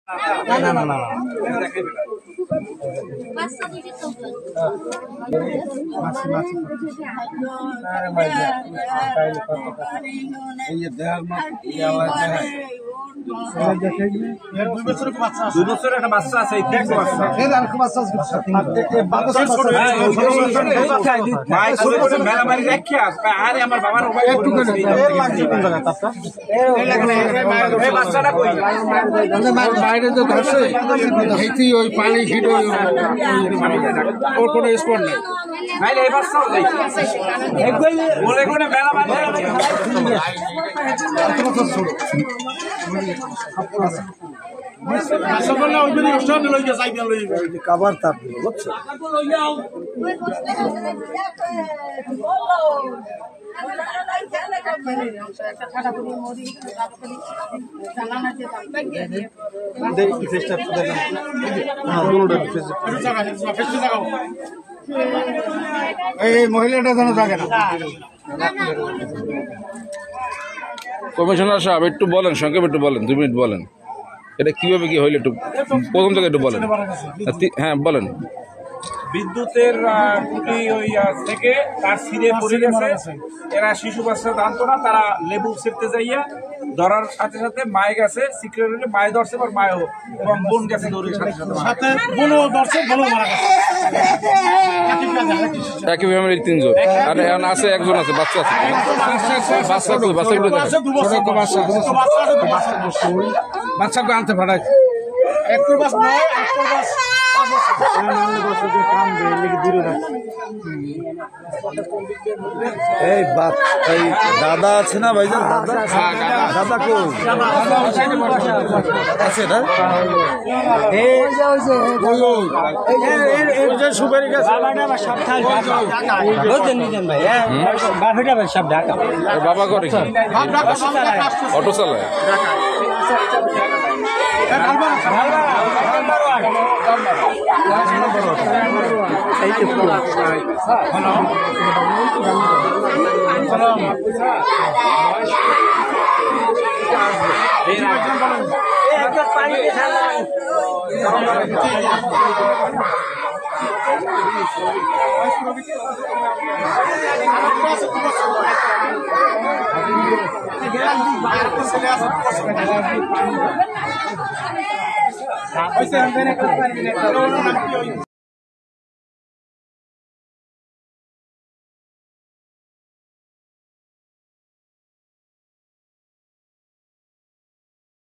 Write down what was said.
না না না না বাইরে তো ধরছে ওই পানি হিট ওর কোনো স্পট নেই কাবার তাপ বুঝছো এই মহিলাটা যেন থাকে না। কমিশনার সাহেব একটু বলেন, সংক্ষেপে একটু বলেন, 2 মিনিট বলেন এটা কিভাবে কি হইলে একটু প্রথম থেকে একটু বলেন। হ্যাঁ বলেন। বিদ্যুতের খুঁটি ওই থেকে তার ছিঁড়ে পড়ে গেছে। এরা শিশু বাচ্চা জানতো না, তারা লেবু ছিঁড়তে যাইয়া ধরার সাথে সাথে মায়ে গেছে, সিকিউরিটি মায়ে ধরছে, বা মায়েও এবং বোন গেছে দৌড়ের সাথে সাথে বোনও ধরছে, বোনও মারা গেছে। একই ফ্যামিলির 3 জন, আর এখন আছে একজন আছে, বাচ্চা আছে। বাচ্চাকে আনতে পাঠাইছে এই দাদা আছে না ভাইজান? দাদা কই আছে না? সুপারি গাছ বাবা করে কি? অটো চালায়।